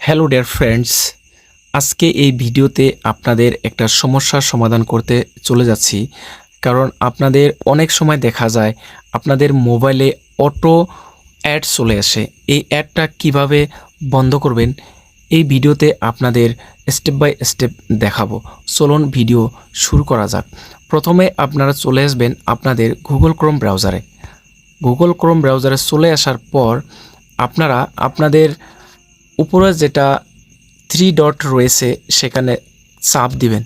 Hello dear friends, আজকে এই ভিডিওতে আপনাদের একটা সমস্যার সমাধান করতে চলে যাচ্ছি। কারণ আপনাদের অনেক সময় দেখা যায় আপনাদের মোবাইলে অটো অ্যাড চলে আসে। এই অ্যাডটা কিভাবে বন্ধ করবেন এই ভিডিওতে আপনাদের স্টেপ বাই স্টেপ দেখাবো। চলুন ভিডিও শুরু করা যাক। প্রথমে আপনারা চলে আসবেন আপনাদের গুগল ক্রোম ব্রাউজারে। গুগল ক্রোম ব্রাউজারে চলে আসার পর আপনারা আপনাদের উপরে যেটা 3 ডট রয়েছে সেখানে চাপ দিবেন।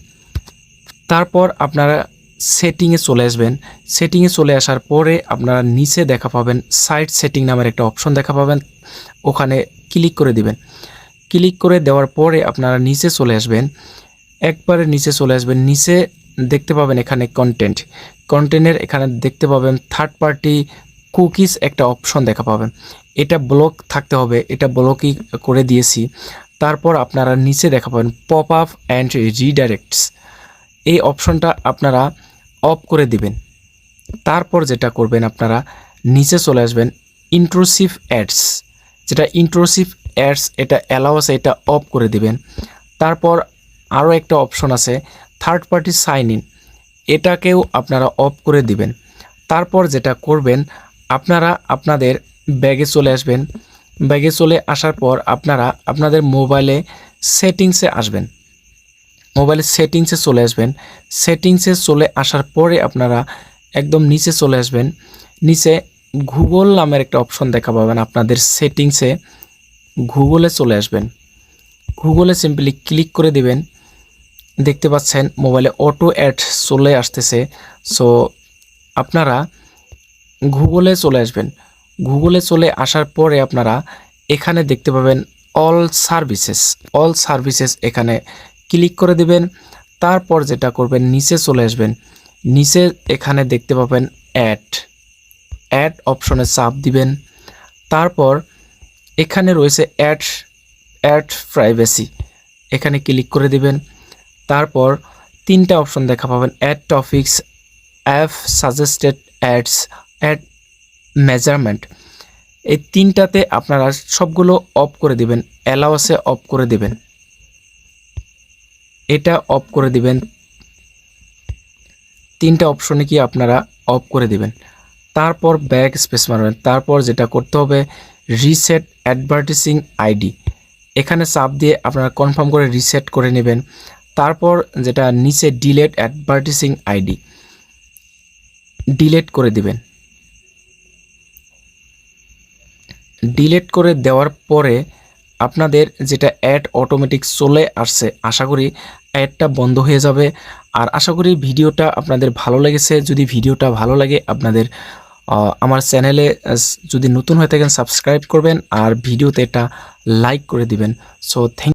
তারপর আপনারা সেটিংয়ে চলে আসবেন। সেটিংয়ে চলে আসার পরে আপনারা নিচে দেখা পাবেন সাইট সেটিং নামের একটা অপশন দেখা পাবেন, ওখানে ক্লিক করে দিবেন। ক্লিক করে দেওয়ার পরে আপনারা নিচে চলে আসবেন। একবারে নিচে চলে আসবেন, নিচে দেখতে পাবেন এখানে কন্টেন্টের এখানে দেখতে পাবেন থার্ড পার্টি কুকিজ একটা অপশন দেখা পাবেন। এটা ব্লক থাকতে হবে, এটা ব্লকই করে দিয়েছি। তারপর আপনারা নিচে দেখা পাবেন পপ আপ অ্যান্ড রিডাইরেক্টস, এই অপশনটা আপনারা অফ করে দিবেন। তারপর যেটা করবেন আপনারা নিচে চলে আসবেন ইন্ট্রুসিভ অ্যাডস, যেটা ইন্ট্রুসিভ অ্যাডস এটা অ্যালাউ আছে, এটা অফ করে দিবেন। তারপর আরও একটা অপশন আছে থার্ড পার্টি সাইন ইন, এটাকেও আপনারা অফ করে দিবেন। তারপর যেটা করবেন আপনারা আপনাদের ব্যাগে চলে আসবেন। ব্যাগে চলে আসার পর আপনারা আপনাদের মোবাইলে সেটিংসে আসবেন। মোবাইলে সেটিংসে চলে আসবেন। সেটিংসে চলে আসার পরে আপনারা একদম নিচে চলে আসবেন। নিচে গুগল নামের একটা অপশন দেখা পাবেন। আপনাদের সেটিংসে গুগলে চলে আসবেন। গুগলে সিম্পলি ক্লিক করে দিবেন। দেখতে পাচ্ছেন মোবাইলে অটো অ্যাড চলে আসতেছে। সো আপনারা গুগলে চলে আসবেন। গুগলে চলে আসার পরে আপনারা এখানে দেখতে পাবেন অল সার্ভিসেস এখানে ক্লিক করে দিবেন। তারপর যেটা করবেন নিচে চলে আসবেন। নিচে এখানে দেখতে পাবেন অ্যাড অপশনে চাপ দিবেন। তারপর এখানে রয়েছে অ্যাড প্রাইভেসি, এখানে ক্লিক করে দিবেন। তারপর 3টা অপশন দেখা পাবেন ad topics, app suggested ads, ad measurement. এই 3টাতে আপনারা সবগুলো অফ করে দিবেন। অ্যালাউসে অফ করে দিবেন, এটা অফ করে দিবেন। 3টা অপশনে কি আপনারা অফ করে দিবেন। তারপর ব্যাক স্পেস মারবেন। তারপর যেটা করতে হবে রিসেট অ্যাডভার্টাইজিং আইডি, এখানে চাপ দিয়ে আপনারা কনফার্ম করে রিসেট করে নেবেন। তারপর যেটা নিচে ডিলেট অ্যাডভার্টাইজিং আইডি, ডিলেট করে দিবেন। ডিলেট করে দেওয়ার পরে আপনাদের যেটা অ্যাড অটোমেটিক চলে আসছে, আশা করি অ্যাডটা বন্ধ হয়ে যাবে। আর আশা করি ভিডিওটা আপনাদের ভালো লেগেছে। যদি ভিডিওটা ভালো লাগে আপনাদের আমার চ্যানেলে যদি নতুন হয়ে থাকেন সাবস্ক্রাইব করবেন আর ভিডিওতে এটা লাইক করে দিবেন। So thank